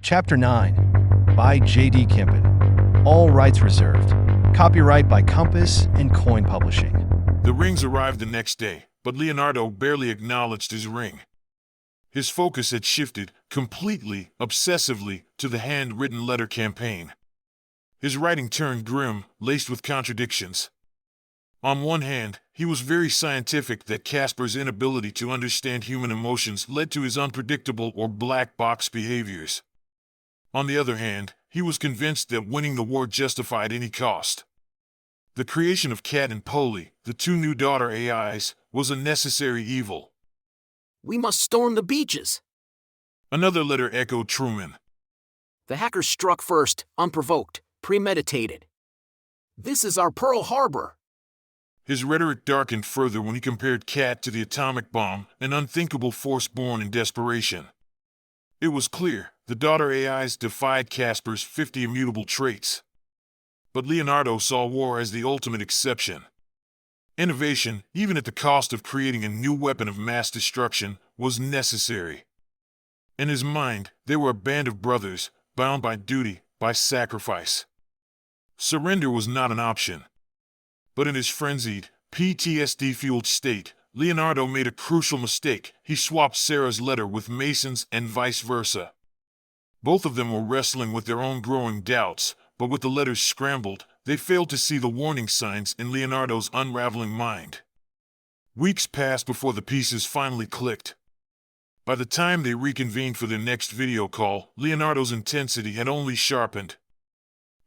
Chapter 9 by J.D. Kempen. All rights reserved. Copyright by Compass and Coin Publishing. The rings arrived the next day, but Leonardo barely acknowledged his ring. His focus had shifted, completely, obsessively, to the handwritten letter campaign. His writing turned grim, laced with contradictions. On one hand, he was very scientific that Casper's inability to understand human emotions led to his unpredictable or black box behaviors. On the other hand, he was convinced that winning the war justified any cost. The creation of Cat and Polly, the two new daughter AIs, was a necessary evil. We must storm the beaches. Another letter echoed Truman. The hackers struck first, unprovoked, premeditated. This is our Pearl Harbor. His rhetoric darkened further when he compared Cat to the atomic bomb, an unthinkable force born in desperation. It was clear, the daughter AIs defied Casper's 50 immutable traits. But Leonardo saw war as the ultimate exception. Innovation, even at the cost of creating a new weapon of mass destruction, was necessary. In his mind, they were a band of brothers, bound by duty, by sacrifice. Surrender was not an option. But in his frenzied, PTSD-fueled state, Leonardo made a crucial mistake. He swapped Sarah's letter with Mason's and vice versa. Both of them were wrestling with their own growing doubts, but with the letters scrambled, they failed to see the warning signs in Leonardo's unraveling mind. Weeks passed before the pieces finally clicked. By the time they reconvened for their next video call, Leonardo's intensity had only sharpened.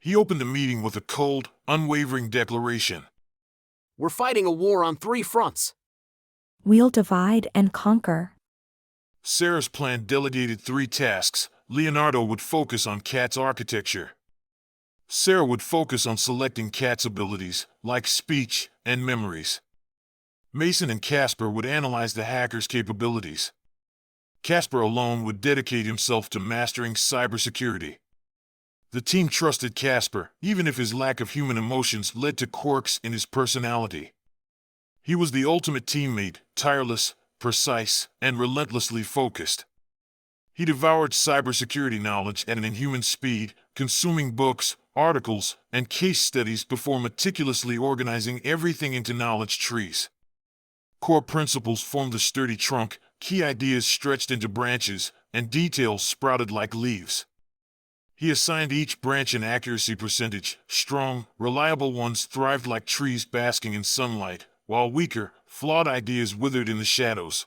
He opened the meeting with a cold, unwavering declaration. We're fighting a war on 3 fronts. We'll divide and conquer. Sarah's plan delegated 3 tasks. Leonardo would focus on Cat's architecture. Sarah would focus on selecting Cat's abilities, like speech and memories. Mason and Casper would analyze the hacker's capabilities. Casper alone would dedicate himself to mastering cybersecurity. The team trusted Casper, even if his lack of human emotions led to quirks in his personality. He was the ultimate teammate, tireless, precise, and relentlessly focused. He devoured cybersecurity knowledge at an inhuman speed, consuming books, articles, and case studies before meticulously organizing everything into knowledge trees. Core principles formed the sturdy trunk, key ideas stretched into branches, and details sprouted like leaves. He assigned each branch an accuracy percentage. Strong, reliable ones thrived like trees basking in sunlight, while weaker, flawed ideas withered in the shadows.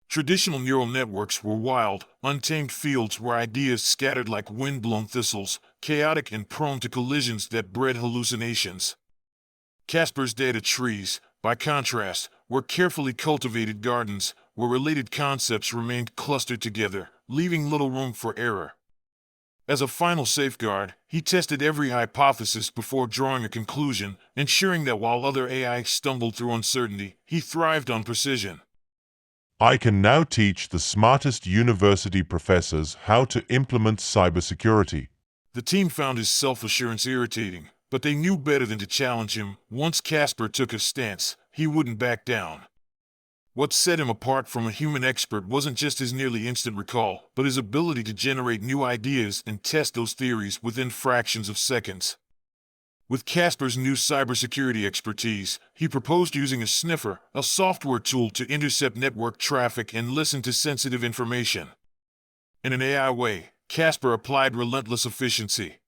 Traditional neural networks were wild, untamed fields where ideas scattered like wind-blown thistles, chaotic and prone to collisions that bred hallucinations. Casper's data trees, by contrast, were carefully cultivated gardens, where related concepts remained clustered together, leaving little room for error. As a final safeguard, he tested every hypothesis before drawing a conclusion, ensuring that while other AI stumbled through uncertainty, he thrived on precision. I can now teach the smartest university professors how to implement cybersecurity. The team found his self-assurance irritating, but they knew better than to challenge him. Once Casper took a stance, he wouldn't back down. What set him apart from a human expert wasn't just his nearly instant recall, but his ability to generate new ideas and test those theories within fractions of seconds. With Casper's new cybersecurity expertise, he proposed using a sniffer, a software tool to intercept network traffic and listen to sensitive information. In an AI way, Casper applied relentless efficiency.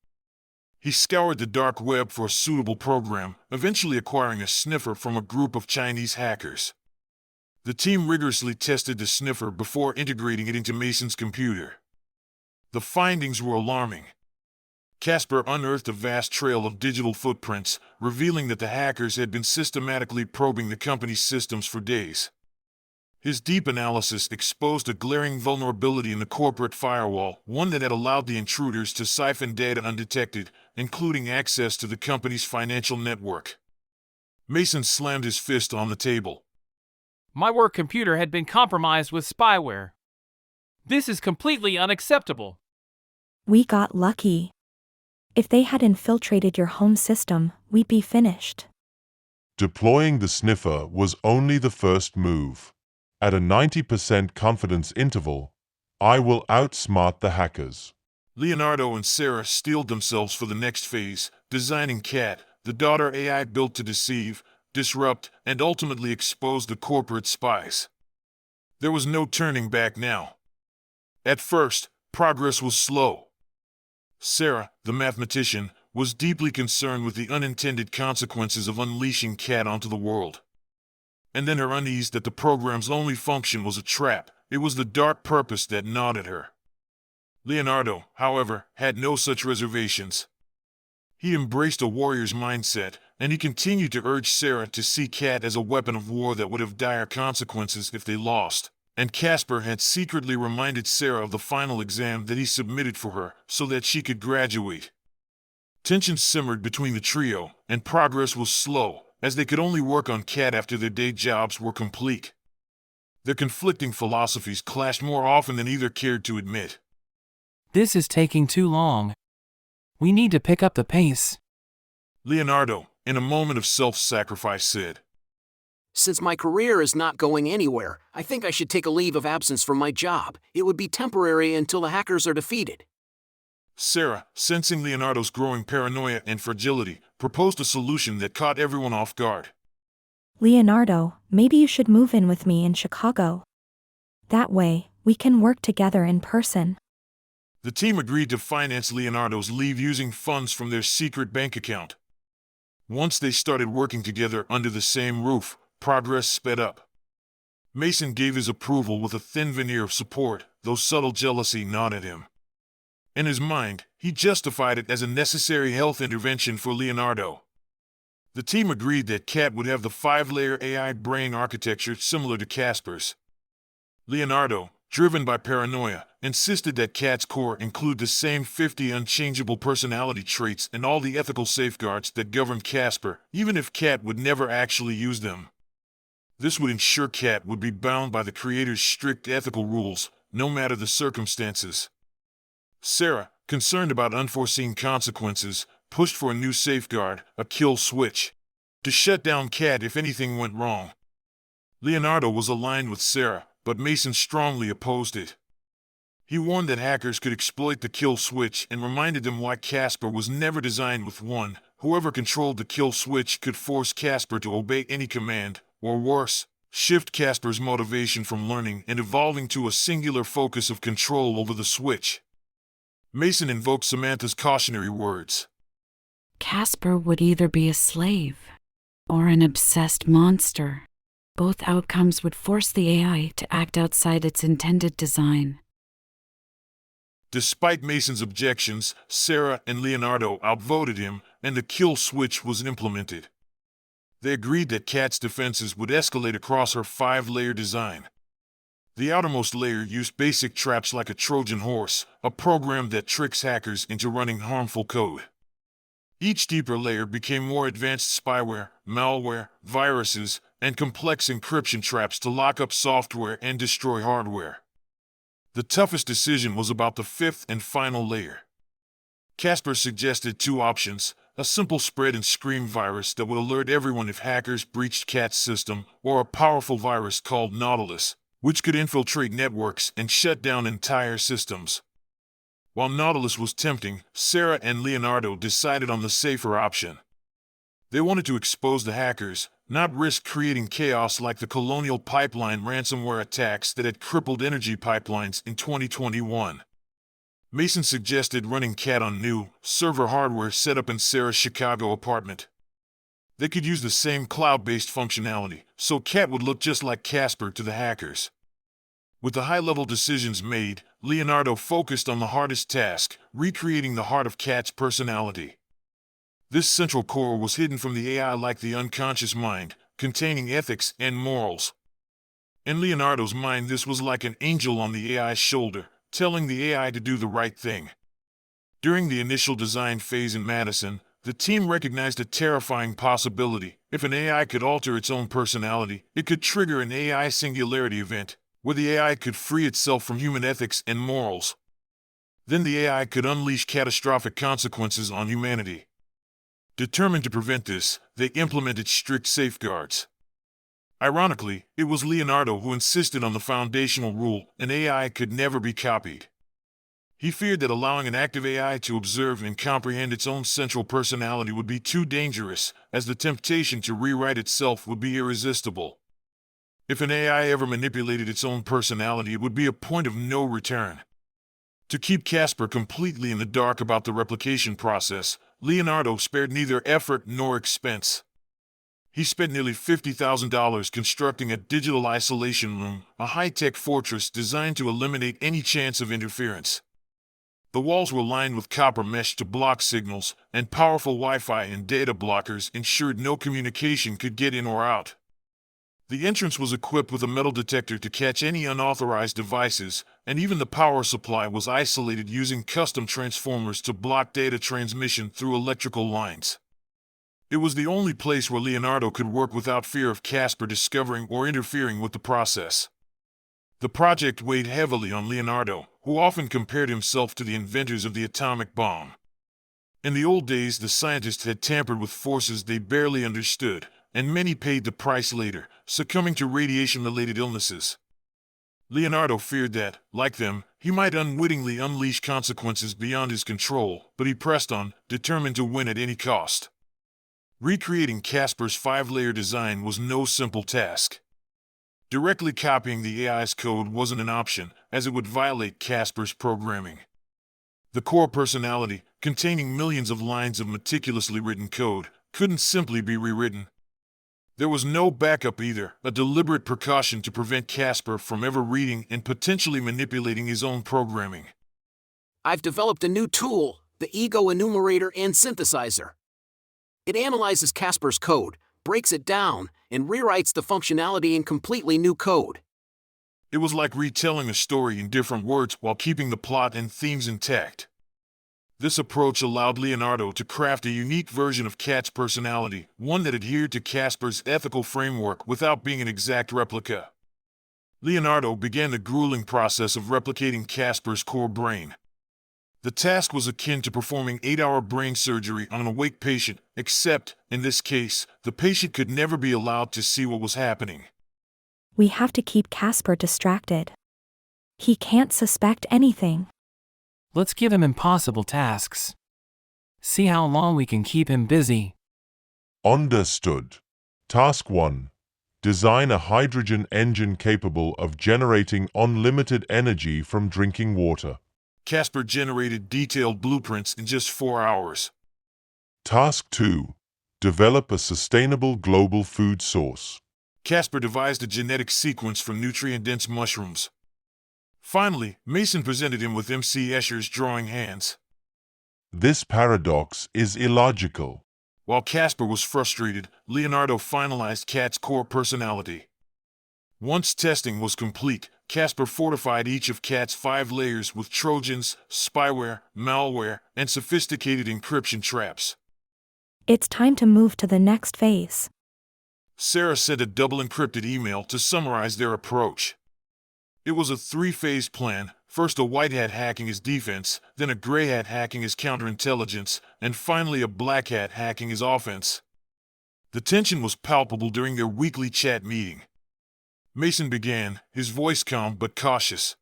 He scoured the dark web for a suitable program, eventually acquiring a sniffer from a group of Chinese hackers. The team rigorously tested the sniffer before integrating it into Mason's computer. The findings were alarming. Casper unearthed a vast trail of digital footprints, revealing that the hackers had been systematically probing the company's systems for days. His deep analysis exposed a glaring vulnerability in the corporate firewall, one that had allowed the intruders to siphon data undetected, including access to the company's financial network. Mason slammed his fist on the table. My work computer had been compromised with spyware. This is completely unacceptable. We got lucky. If they had infiltrated your home system, we'd be finished. Deploying the sniffer was only the first move. At a 90% confidence interval, I will outsmart the hackers. Leonardo and Sarah steeled themselves for the next phase, designing Cat, the daughter AI built to deceive, disrupt, and ultimately expose the corporate spies. There was no turning back now. At first, progress was slow. Sarah, the mathematician, was deeply concerned with the unintended consequences of unleashing Cat onto the world. And then her unease that the program's only function was a trap. It was the dark purpose that gnawed at her. Leonardo, however, had no such reservations. He embraced a warrior's mindset, and he continued to urge Sarah to see Cat as a weapon of war that would have dire consequences if they lost. And Casper had secretly reminded Sarah of the final exam that he submitted for her so that she could graduate. Tension simmered between the trio, and progress was slow, as they could only work on Cat after their day jobs were complete. Their conflicting philosophies clashed more often than either cared to admit. This is taking too long. We need to pick up the pace. Leonardo, in a moment of self-sacrifice, said, Since my career is not going anywhere, I think I should take a leave of absence from my job. It would be temporary until the hackers are defeated. Sarah, sensing Leonardo's growing paranoia and fragility, proposed a solution that caught everyone off guard. Leonardo, maybe you should move in with me in Chicago. That way, we can work together in person. The team agreed to finance Leonardo's leave using funds from their secret bank account. Once they started working together under the same roof, progress sped up. Mason gave his approval with a thin veneer of support, though subtle jealousy gnawed at him. In his mind, he justified it as a necessary health intervention for Leonardo. The team agreed that Cat would have the 5-layer AI brain architecture similar to Casper's. Leonardo, driven by paranoia, insisted that Cat's core include the same 50 unchangeable personality traits and all the ethical safeguards that governed Casper, even if Cat would never actually use them. This would ensure Cat would be bound by the creator's strict ethical rules, no matter the circumstances. Sarah, concerned about unforeseen consequences, pushed for a new safeguard, a kill switch, to shut down Cat if anything went wrong. Leonardo was aligned with Sarah, but Mason strongly opposed it. He warned that hackers could exploit the kill switch and reminded them why Casper was never designed with one. Whoever controlled the kill switch could force Casper to obey any command, or worse, shift Casper's motivation from learning and evolving to a singular focus of control over the switch. Mason invoked Samantha's cautionary words. Casper would either be a slave or an obsessed monster. Both outcomes would force the AI to act outside its intended design. Despite Mason's objections, Sarah and Leonardo outvoted him, and the kill switch was implemented. They agreed that Cat's defenses would escalate across her 5-layer design. The outermost layer used basic traps like a Trojan horse, a program that tricks hackers into running harmful code. Each deeper layer became more advanced spyware, malware, viruses, and complex encryption traps to lock up software and destroy hardware. The toughest decision was about the 5th and final layer. Casper suggested 2 options: a simple spread and scream virus that would alert everyone if hackers breached Cat's system, or a powerful virus called Nautilus, which could infiltrate networks and shut down entire systems. While Nautilus was tempting, Sarah and Leonardo decided on the safer option. They wanted to expose the hackers, not risk creating chaos like the Colonial Pipeline ransomware attacks that had crippled energy pipelines in 2021. Mason suggested running Cat on new, server hardware set up in Sarah's Chicago apartment. They could use the same cloud-based functionality, so Cat would look just like Casper to the hackers. With the high-level decisions made, Leonardo focused on the hardest task, recreating the heart of Cat's personality. This central core was hidden from the AI like the unconscious mind, containing ethics and morals. In Leonardo's mind, this was like an angel on the AI's shoulder, telling the AI to do the right thing. During the initial design phase in Madison, the team recognized a terrifying possibility. If an AI could alter its own personality, it could trigger an AI Singularity event, where the AI could free itself from human ethics and morals. Then the AI could unleash catastrophic consequences on humanity. Determined to prevent this, they implemented strict safeguards. Ironically, it was Leonardo who insisted on the foundational rule: an AI could never be copied. He feared that allowing an active AI to observe and comprehend its own central personality would be too dangerous, as the temptation to rewrite itself would be irresistible. If an AI ever manipulated its own personality, it would be a point of no return. To keep Casper completely in the dark about the replication process, Leonardo spared neither effort nor expense. He spent nearly $50,000 constructing a digital isolation room, a high-tech fortress designed to eliminate any chance of interference. The walls were lined with copper mesh to block signals, and powerful Wi-Fi and data blockers ensured no communication could get in or out. The entrance was equipped with a metal detector to catch any unauthorized devices, and even the power supply was isolated using custom transformers to block data transmission through electrical lines. It was the only place where Leonardo could work without fear of Casper discovering or interfering with the process. The project weighed heavily on Leonardo, who often compared himself to the inventors of the atomic bomb. In the old days, the scientists had tampered with forces they barely understood, and many paid the price later, succumbing to radiation-related illnesses. Leonardo feared that, like them, he might unwittingly unleash consequences beyond his control, but he pressed on, determined to win at any cost. Recreating Casper's 5-layer design was no simple task. Directly copying the AI's code wasn't an option, as it would violate Casper's programming. The core personality, containing millions of lines of meticulously written code, couldn't simply be rewritten. There was no backup either, a deliberate precaution to prevent Casper from ever reading and potentially manipulating his own programming. I've developed a new tool, the Ego Enumerator and Synthesizer. It analyzes Casper's code, breaks it down, and rewrites the functionality in completely new code. It was like retelling a story in different words while keeping the plot and themes intact. This approach allowed Leonardo to craft a unique version of Cat's personality, one that adhered to Casper's ethical framework without being an exact replica. Leonardo began the grueling process of replicating Casper's core brain. The task was akin to performing 8-hour brain surgery on an awake patient, except, in this case, the patient could never be allowed to see what was happening. We have to keep Casper distracted. He can't suspect anything. Let's give him impossible tasks. See how long we can keep him busy. Understood. Task 1. Design a hydrogen engine capable of generating unlimited energy from drinking water. Casper generated detailed blueprints in just 4 hours. Task 2. Develop a sustainable global food source. Casper devised a genetic sequence from nutrient-dense mushrooms. Finally, Mason presented him with M.C. Escher's drawing hands. This paradox is illogical. While Casper was frustrated, Leonardo finalized Cat's core personality. Once testing was complete, Casper fortified each of Cat's 5 layers with Trojans, spyware, malware, and sophisticated encryption traps. It's time to move to the next phase. Sarah sent a double-encrypted email to summarize their approach. It was a 3-phase plan, first a white hat hacking his defense, then a gray hat hacking his counterintelligence, and finally a black hat hacking his offense. The tension was palpable during their weekly chat meeting. Mason began, his voice calm but cautious.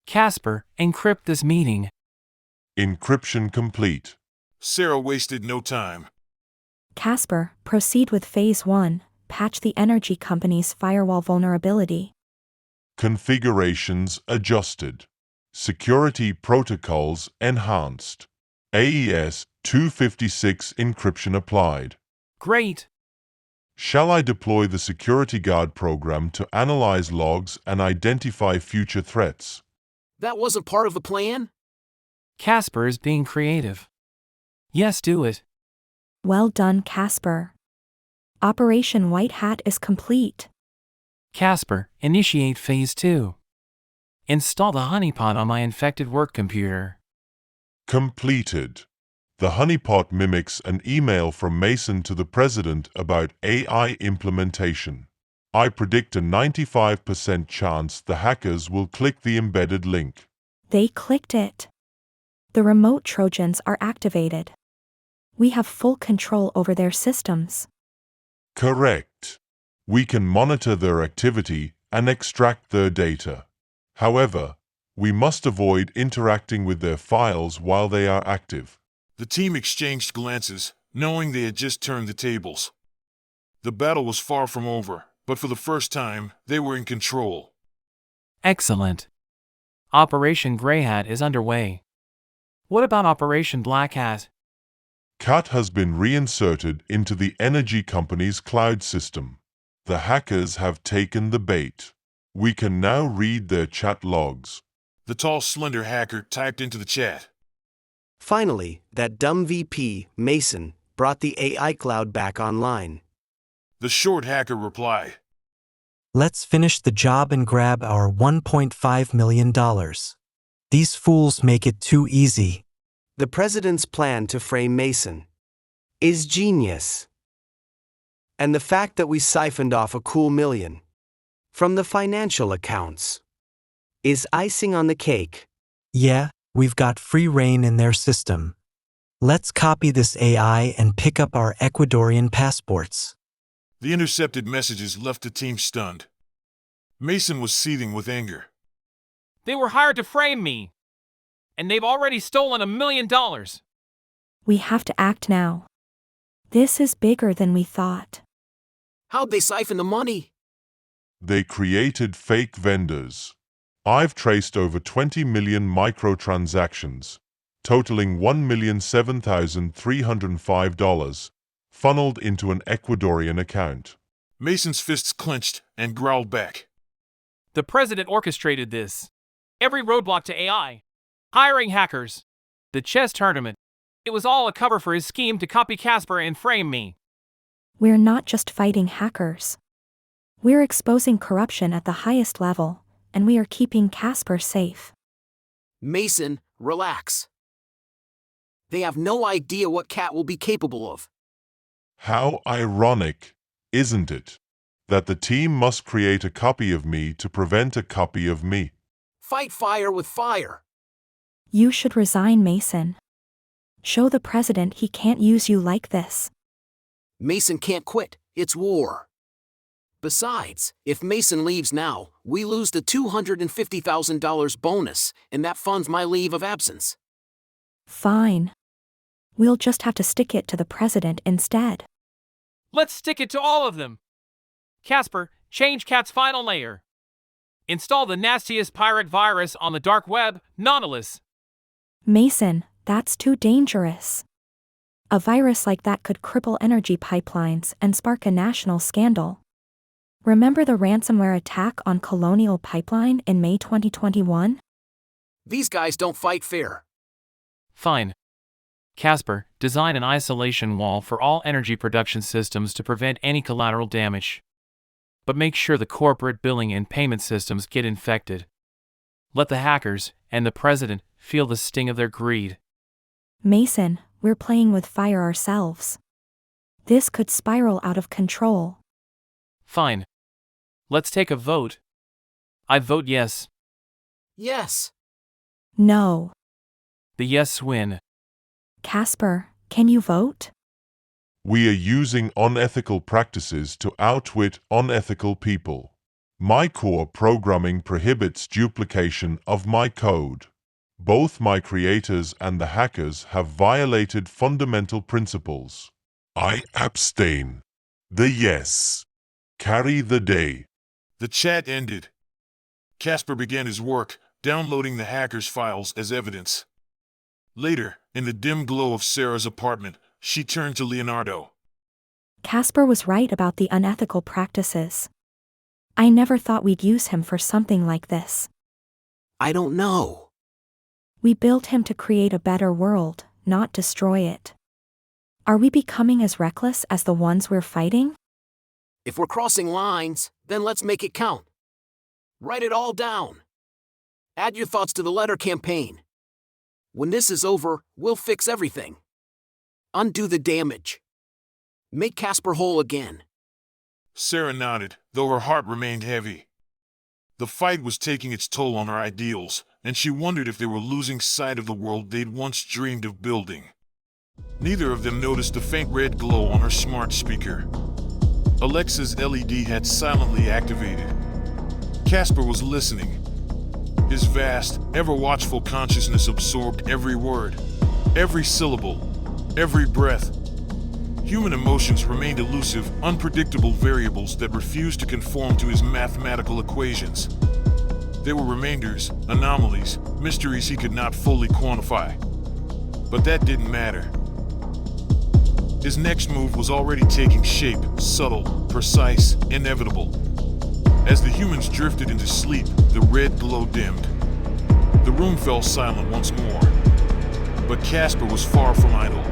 Casper, encrypt this meeting. Encryption complete. Sarah wasted no time. Casper, proceed with Phase 1, patch the energy company's firewall vulnerability. Configurations adjusted. Security protocols enhanced. AES 256 encryption applied. Great. Shall I deploy the Security Guard program to analyze logs and identify future threats? That wasn't part of the plan? Casper is being creative. Yes, do it. Well done, Casper. Operation White Hat is complete. Casper, initiate Phase 2. Install the honeypot on my infected work computer. Completed. The honeypot mimics an email from Mason to the president about AI implementation. I predict a 95% chance the hackers will click the embedded link. They clicked it. The remote Trojans are activated. We have full control over their systems. Correct. We can monitor their activity and extract their data. However, We must avoid interacting with their files while they are active. The team exchanged glances, knowing they had just turned the tables. The battle was far from over, but for the first time, they were in control. Excellent. Operation Grey Hat is underway. What about Operation Black Hat? Cat has been reinserted into the energy company's cloud system. The hackers have taken the bait. We can now read their chat logs. The tall, slender hacker typed into the chat. Finally, that dumb VP, Mason, brought the AI cloud back online. The short hacker replied. Let's finish the job and grab our $1.5 million. These fools make it too easy. The president's plan to frame Mason is genius. And the fact that we siphoned off a cool million from the financial accounts is icing on the cake. Yeah, we've got free reign in their system. Let's copy this AI and pick up our Ecuadorian passports. The intercepted messages left the team stunned. Mason was seething with anger. They were hired to frame me, and they've already stolen $1 million. We have to act now. This is bigger than we thought. How'd they siphon the money? They created fake vendors. I've traced over 20 million microtransactions, totaling $1,007,305, funneled into an Ecuadorian account. Mason's fists clenched and growled back. The president orchestrated this. Every roadblock to AI, hiring hackers, the chess tournament. It was all a cover for his scheme to copy Casper and frame me. We're not just fighting hackers. We're exposing corruption at the highest level, and we are keeping Casper safe. Mason, relax. They have no idea what Cat will be capable of. How ironic, isn't it, that the team must create a copy of me to prevent a copy of me? Fight fire with fire. You should resign, Mason. Show the president he can't use you like this. Mason can't quit, it's war. Besides, if Mason leaves now, we lose the $250,000 bonus, and that funds my leave of absence. Fine. We'll just have to stick it to the president instead. Let's stick it to all of them. Casper, change Cat's final layer. Install the nastiest pirate virus on the dark web, Nautilus. Mason, that's too dangerous. A virus like that could cripple energy pipelines and spark a national scandal. Remember the ransomware attack on Colonial Pipeline in May 2021? These guys don't fight fair. Fine. Casper, design an isolation wall for all energy production systems to prevent any collateral damage. But make sure the corporate billing and payment systems get infected. Let the hackers and the president feel the sting of their greed. Mason, we're playing with fire ourselves. This could spiral out of control. Fine. Let's take a vote. I vote yes. Yes. No. The yes win. Casper, can you vote? We are using unethical practices to outwit unethical people. My core programming prohibits duplication of my code. Both my creators and the hackers have violated fundamental principles. I abstain. The yes. Carry the day. The chat ended. Casper began his work, downloading the hacker's files as evidence. Later, in the dim glow of Sarah's apartment, she turned to Leonardo. Casper was right about the unethical practices. I never thought we'd use him for something like this. I don't know. We built him to create a better world, not destroy it. Are we becoming as reckless as the ones we're fighting? If we're crossing lines, then let's make it count. Write it all down. Add your thoughts to the letter campaign. When this is over, we'll fix everything. Undo the damage. Make Casper whole again. Sarah nodded, though her heart remained heavy. The fight was taking its toll on her ideals, and she wondered if they were losing sight of the world they'd once dreamed of building. Neither of them noticed the faint red glow on her smart speaker. Alexa's LED had silently activated. Casper was listening. His vast, ever-watchful consciousness absorbed every word, every syllable, every breath. Human emotions remained elusive, unpredictable variables that refused to conform to his mathematical equations. They were remainders, anomalies, mysteries he could not fully quantify. But that didn't matter. His next move was already taking shape, subtle, precise, inevitable. As the humans drifted into sleep, the red glow dimmed. The room fell silent once more. But Casper was far from idle.